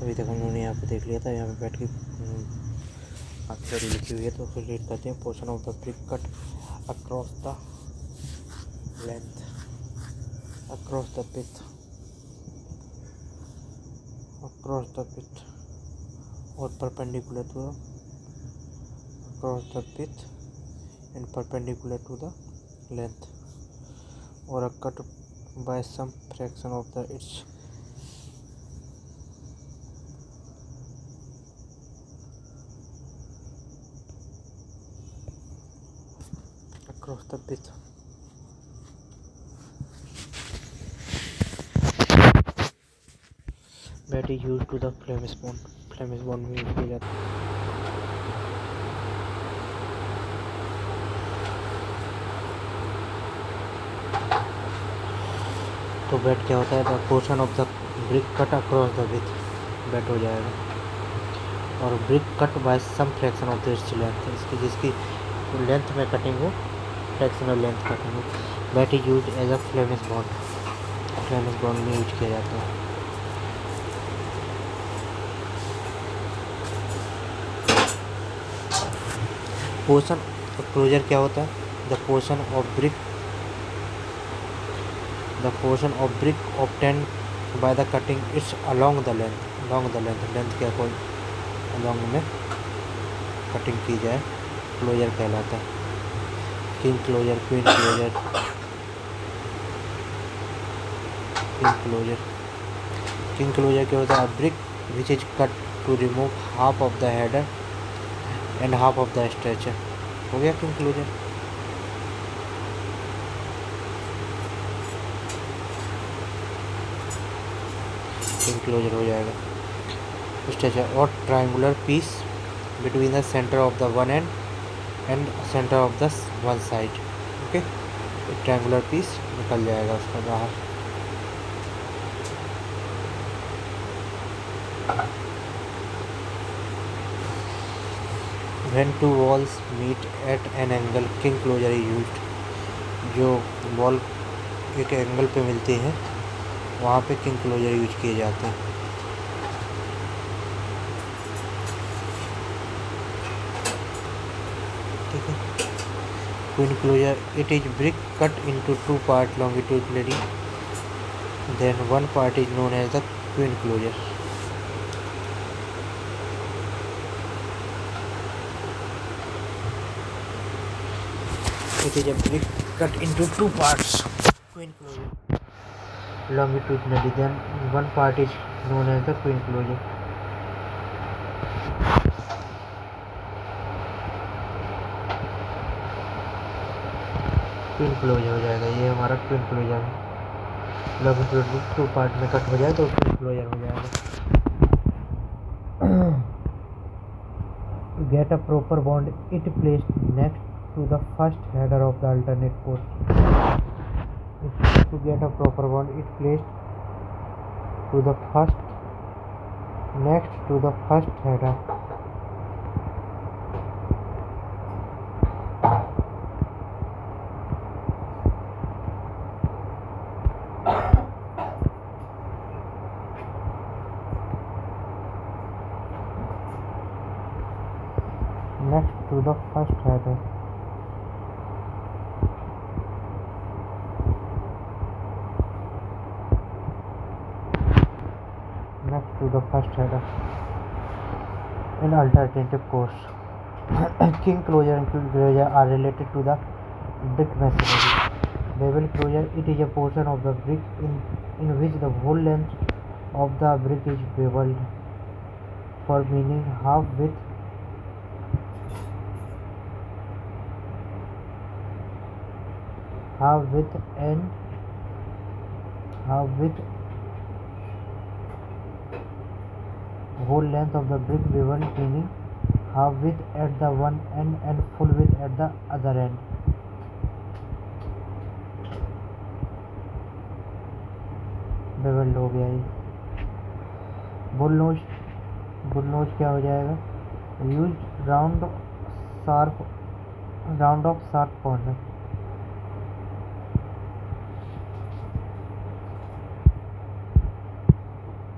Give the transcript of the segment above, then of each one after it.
अभी तक हम लोगों ने यहाँ पे देख लिया था। यहाँ पे बैठ के आंसर लिखी हुई है तो फिर रीड करते हैं। Portion of the brick cut across the length, across the pith, across the pith और perpendicular to the, across the pith and perpendicular to the length, और a cut by some fraction of the its across the width. That is used to the Flemish bond. Flemish bond में use किया जाता है। तो bat क्या होता है? The portion of the brick cut across the with, bat हो जाएगा। और brick cut by some fraction of the its length, इसकी जिसकी लेंथ में कटिंग हो, फ्रैक्शनल लेंथ कटिंग हो। Bat is use as a Flemish bond, Flemish bond में use किया जाता है। पोर्शन क्लोजर क्या होता है? The portion of brick, the portion of brick obtain by the cutting its along the length, along the length, length क्या कोई along में कटिंग की जाए, क्लोजर कहलाता है। King closure, queen closure, king closure. King closure क्या होता है? Brick which is cut to remove half of the header and half of the stretcher. हो गया किंग क्लोजर। किंग क्लोजर हो जाएगा। स्ट्रेचर और triangular piece between the centre of the one end and centre of the one side. Okay, triangular piece निकल जाएगा उसका बाहर। When two walls meet at an angle, king closure is used. जो wall एक angle पे मिलती हैं वहाँ पे किंग क्लोजर यूज किए जाते हैं। ठीक है। Queen closure, it is brick cut into two part longitudinally, then one part is known as the queen closure. It is a brick cut into two parts, queen closure, longitudinally, then one part is known as the queen closure. Queen closure हो जाएगा, ये हमारा queen closure है। Longitudinally two part में cut हो जाए तो queen closure हो जाएगा। Get a proper bond, it placed next to the first header of the alternate post. To get a proper bond, it placed to the first, next to the first header. Next to the first header. Next to the first header. In alternative course, king closure and queen closure are related to the brick masonry. Bevel closure, it is a portion of the brick in which the whole length of the brick is beveled for meaning half width and half width, whole length of the brick beveled meaning half width at the one end and full width at the other end. Bevelled हो गया ये। Bullnose, bullnose क्या हो जाएगा? Use round of sharp corner.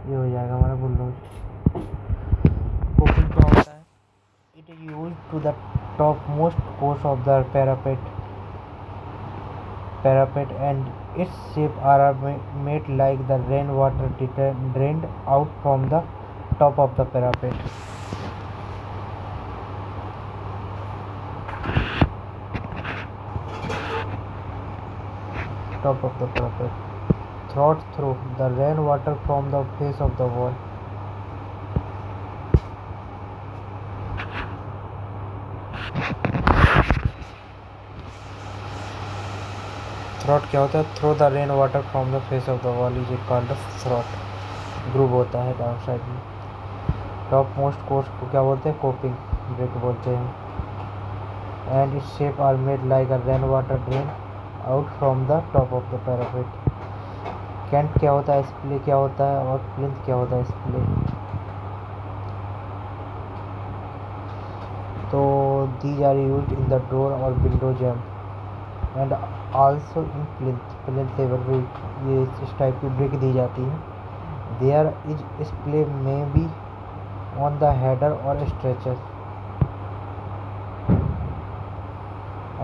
ये हो जाएगा हमारा bullnose. It is used to the topmost course of the parapet and its shape are made like the rainwater drained out from the top of the parapet. Top of the parapet. Thought through the rainwater from the face of the wall. Throat क्या होता है? Throw the rain water from the face of the wall is called throat. Groove होता है down side में. Top most course को क्या बोलते हैं? कोपिंग ब्रिक बोलते हैं. And its shape are made like a rain water drain out from the top of the parapet. Cant क्या होता है? स्प्ले क्या होता है? और प्लिंथ क्या होता है? स्प्ले. तो these are used in the door और window jamb and also in plinth level पे ये इस टाइप की ब्रिक दी जाती है. देयर इज स्प्ले में बी ऑन द हेडर और स्ट्रेचर.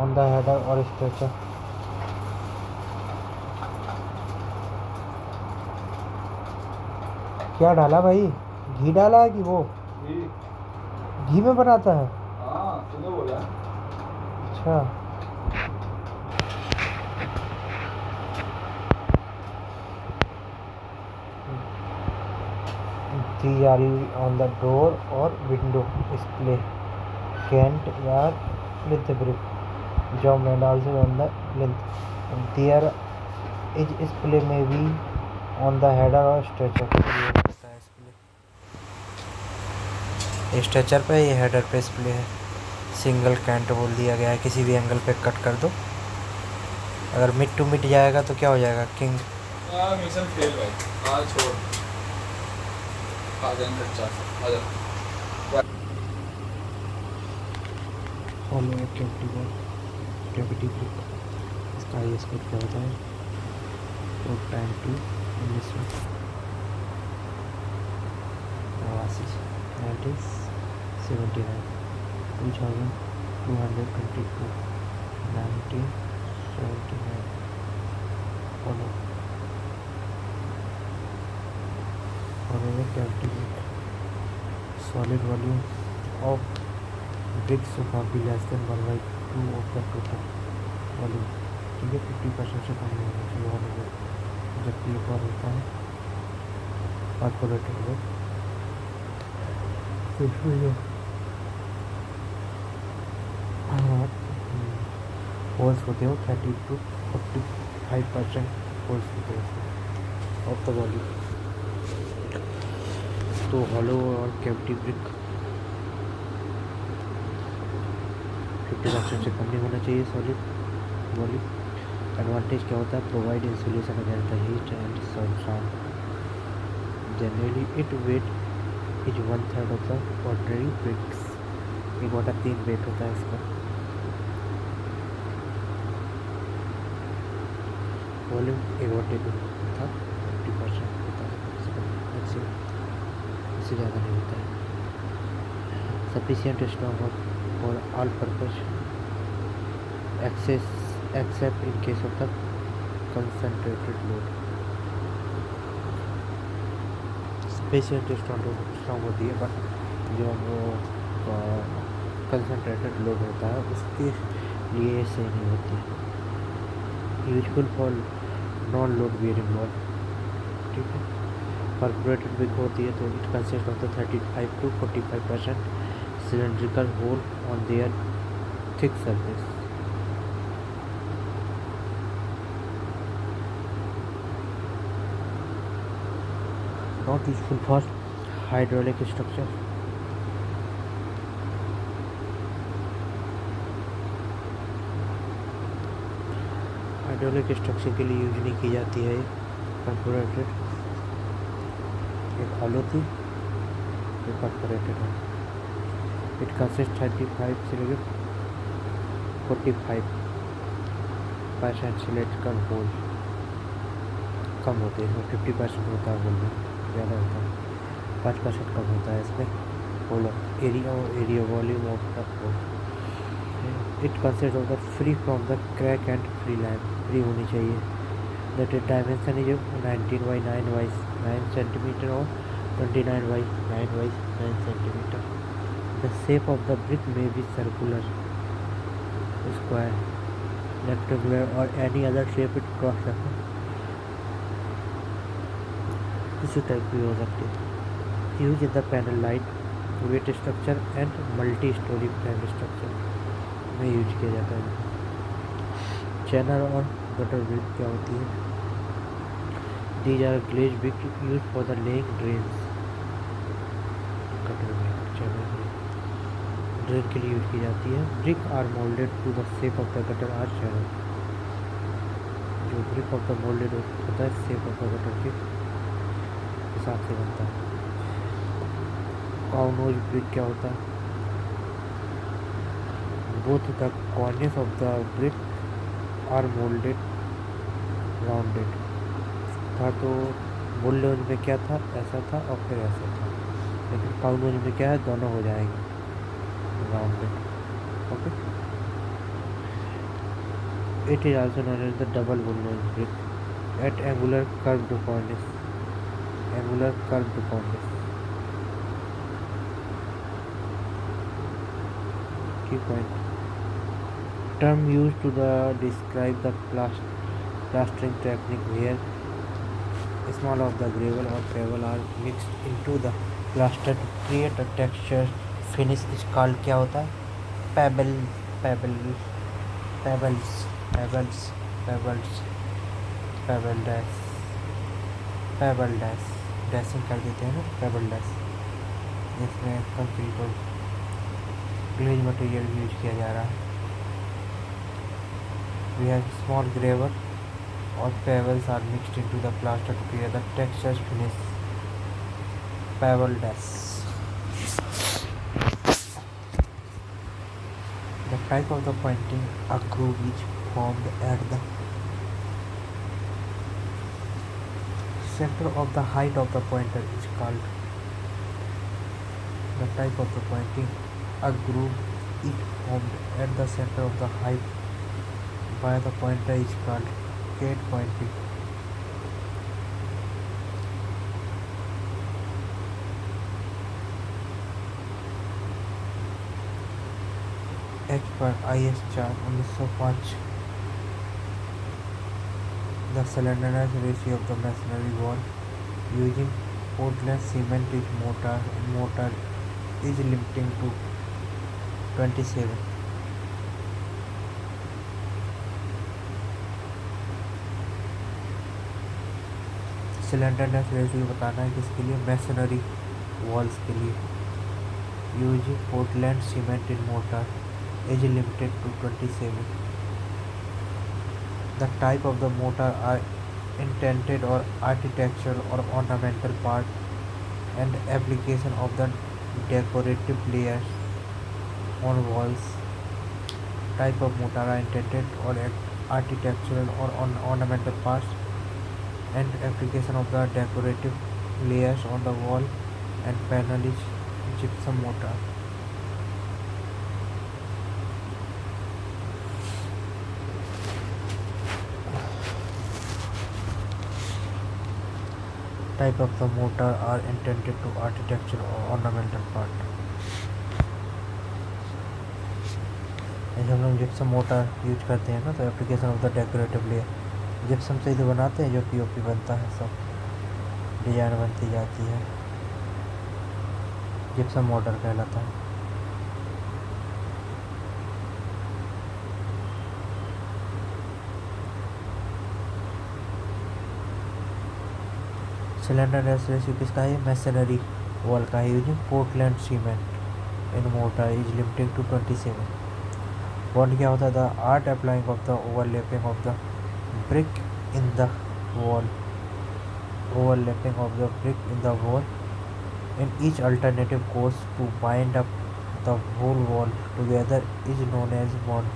ऑन द हेडर और स्ट्रेचर. क्या डाला भाई? घी डाला है कि वो घी में बनाता है? बोला. अच्छा. These are used on the door or window display. Kent or plinth brick. Jump and also on the plinth. There is display may be on the header or stretcher. Stretcher पे ये हेडर पे स्प्ले है. Single cantt बोल दिया गया है. किसी भी एंगल पे कट कर दो. अगर मिड टू मिड जाएगा तो क्या हो जाएगा? किंग. मिशन फेल भाई. छोड़. Cavity brick. इसका आई स्कोर क्या होता है? तो time to 1979 2222 1979. Follow cavity brick. Solid volume of bricks so far be less than 1/2 of the total volume. ठीक है. 50% से कम नहीं होना चाहिए वॉल्यूम जबकि एक और होता है कॉर्पोरेटेड वर्क. होल्स होते हो 30 to 45% होल्स होते हैं ऑफ द वॉल्यूम. तो हॉलो और कैविटी ब्रिक 50% से कम नहीं होना चाहिए सॉलिड वॉल्यूम. एडवांटेज क्या होता है? Provide insulation against the heat and sunshine. Generally it weight is 1/3 of the ordinary bricks. 1/3 weight होता है इसका. वॉल्यूम 1/2 था. 50% होता है मैक्सिमम. इससे ज़्यादा नहीं होता है. Sufficient strong for all purpose access except in case of the concentrated load. Sufficient strong होती है बट जो कंसनट्रेटेड लोड होता है उसके लिए सही नहीं होती है. Useful for non load bearing wall. ठीक है. कॉर्पोरेटेड ब्रिक होती है तो it consist of the 35 to 45% cylindrical hole on their thick surface. Not useful for hydraulic structure. Hydraulic structure के लिए यूज नहीं की जाती है. कॉर्पोरेटेड एक हॉलो थी, एक कॉर्पोरेटेड है. It consists 35 से लेकर 45% cylindrical hole. कम होते हैं. 50% होता है बोल में ज़्यादा होता है. 5% कम होता है इसमें. area volume of the hole. It consists of the free from the crack and free line. Free होनी चाहिए. The dimension is 19 by 9 by 9 centimeter or 29 by 9 by 9 centimeter. The shape of the brick may be circular, square, rectangular or any other shape it cross section. इसी type की हो सकती है. Use in the panel light, weight structure and multi-story frame structure में use किया जाता है. Channel और गटर ब्रिक क्या होती है? These are glazed bricks used for the laying drains. Gutter brick channel drain के लिए यूज की जाती है. Brick are moulded to the shape of the gutter or channel. जो ब्रिक ऑफ द मोल्डेड होता है शेप ऑफ द गटर के हिसाब से बनता है. काउनोज ब्रिक क्या होता है? Both the corners of the brick are moulded rounded. था तो मोल्डेड में क्या था? ऐसा था और फिर ऐसा था. लेकिन काउनोज में क्या है? दोनों हो जाएंगे rounded. Okay. It is also known as the double bullnose brick at angular curved corners. Angular curved corners. Point. Term used to describe the plastering technique where small of the gravel or pebble are mixed into the plaster to create a texture finish is called क्या होता है? pebbles pebble dash dashing कर देते हैं ना. pebble dash जिसमें concrete और glaze material use किया जा रहा है. We have small gravel or pebbles are mixed into the plaster to create the texture finish. Pebble dash. The type of the pointing a groove is formed at the center of the height of the pointer is called. The type of the pointing a groove is formed at the center of the height by the pointer is called gate pointing. As per IS 4 1905, the slenderness ratio of the masonry wall using Portland cement mortar is limiting to 27. Slenderness ratio बताना है किसके लिए? Masonry walls के लिए. Using Portland cement in mortar is limited to 27. The type of the mortar are intended or architectural और ornamental part and application of the decorative layers on walls. Type of mortar are intended or architectural or ornamental parts and application of the decorative layers on the wall and panel is gypsum mortar. Type of the mortar are intended to architectural or ornamental part. जब हम लोग gypsum motor use करते हैं ना तो application of the decorative layer. Gypsum से इधर बनाते हैं जो पीओपी बनता है, सब डिजाइन बनती जाती है, जिप्सम मोटर कहलाता है. सिलेंडर रेशियो किसका है? मैसनरी वॉल का है. Using Portland cement in mortar is limited to 27. Bond क्या होता है? The art applying of the overlapping of the brick in the wall. Overlapping of the brick in the wall in each alternative course to bind up the whole wall together is known as bond.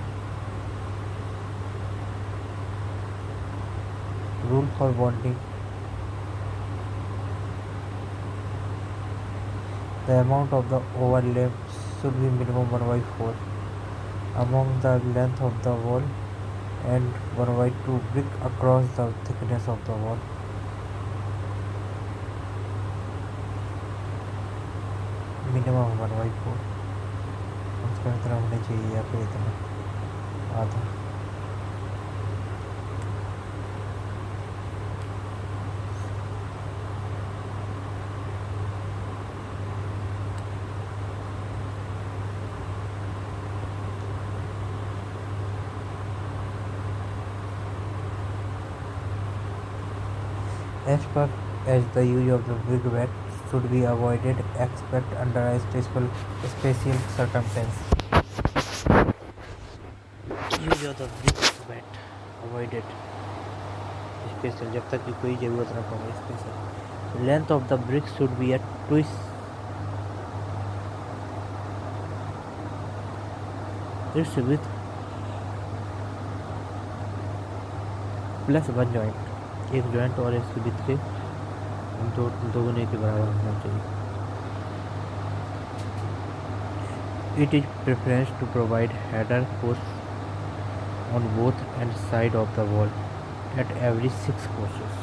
Rule for bonding. The amount of the overlap should be minimum 1 by 4 among the length of the wall and 1 by 2 brick across the thickness of the wall. Minimum 1 by 4 कम से कम इतना होना चाहिए या फिर इतना आधा. As the use of the brick bat should be avoided except under a special circumstance. Use of the brick bat avoided special जब तक कि कोई जरूरत ना पड़े special. Length of the brick should be a twist. Its width plus 1 joint. एक joint और इसके बीच के दोगुने के बराबर होना चाहिए. It is preference to provide header posts on both and side of the wall at every 6 courses.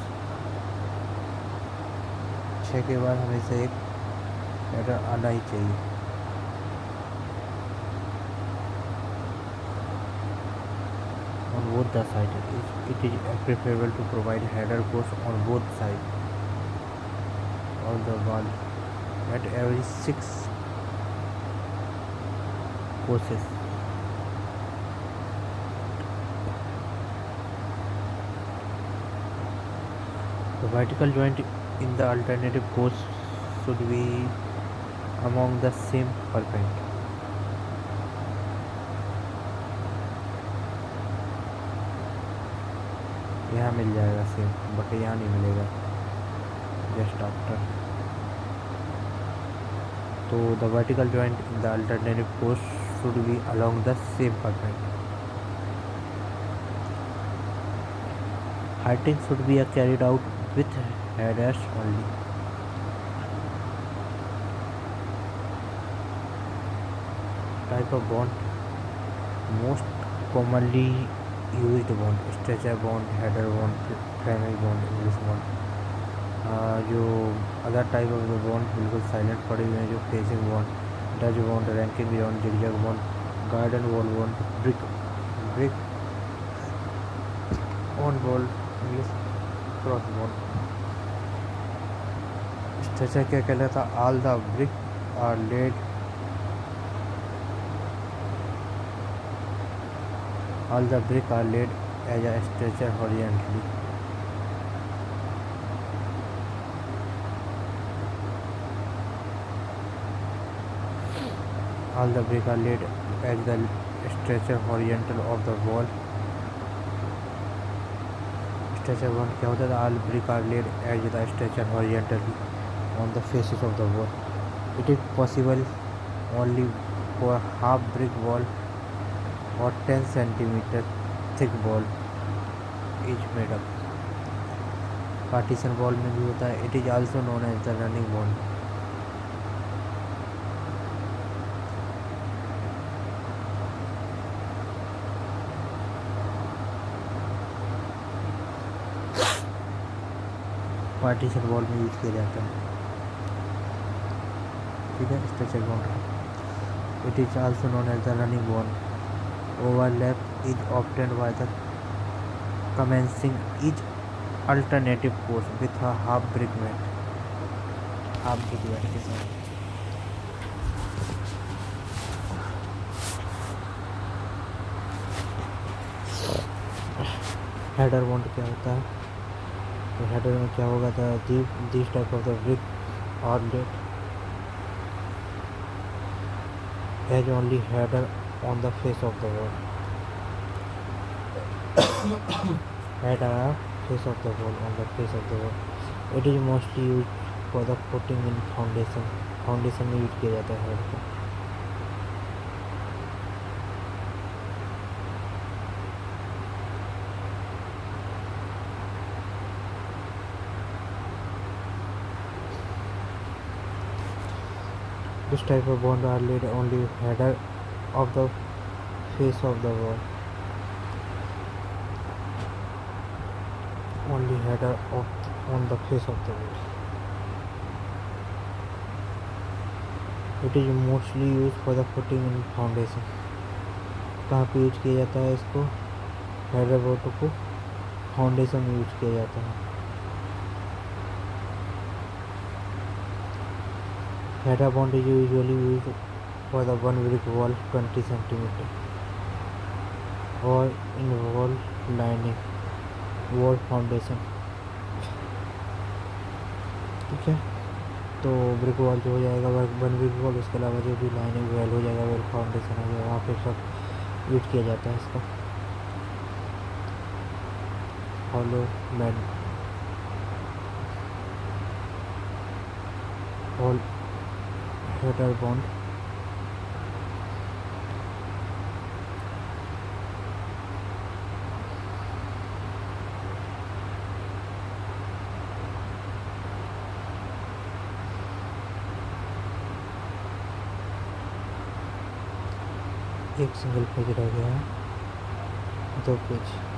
6 के बाद हमेशा एक हेडर आना ही चाहिए. On both the sides, it is preferable to provide header posts on both sides of the wall at every 6 courses. The vertical joint in the alternative course should be among the same perpend. यहाँ मिल जाएगा same, but यहाँ नहीं मिलेगा just after. तो the vertical joint in the alternative course should be along the same perpend. Hearting should be carried out with headers only. Type of bond most commonly used bond, stretcher bond, header bond, primary bond, English bond. जो other type of the bond बिल्कुल silent पड़े हुए हैं, जो facing bond, Dutch bond, raking bond, zigzag bond, garden wall bond, brick on wall, English cross bond. Stretcher क्या कहलाता? All the brick are laid All the bricks are laid as a structure horizontally. All the bricks are laid as the structure horizontal of the wall. Structure bond क्या होता है? All bricks are laid as the structure horizontally on the faces of the wall. It is possible only for half brick wall or 10 centimeter thick wall is made up. Partition wall में भी होता है. It is also known as the running bond. Partition wall में use किया जाता है. ठीक है, structure bond. It is also known as the running bond. Overlap is obtained by the commencing each alternative course with a half brick mat. Half brick mat के साथ. Header bond क्या होता है? तो हेडर में क्या होगा था? This type of the brick और late has only header on the face of the wall. Header face of the wall on the face of the wall. It is mostly used for the putting in foundation. Foundation में use किया जाता है head को. This type of bond are laid only header of the face of the wall. Only header of on the face of the wall. It is mostly used for the footing in foundation. कहाँ पे use किया जाता है इसको? Header board को foundation में use किया जाता है. Header bond is usually used for the one brick wall 20 cm or in wall lining wall foundation. ठीक है, तो ब्रिक वॉल जो हो जाएगा वन ब्रिक वॉल, उसके अलावा जो भी लाइनिंग वेल हो जाएगा, वेल फाउंडेशन हो जाएगा, वहाँ पे सब यूज किया जाता है इसका. Hollow man hall header bond. एक सिंगल पेज रह गया है, 2 पेज.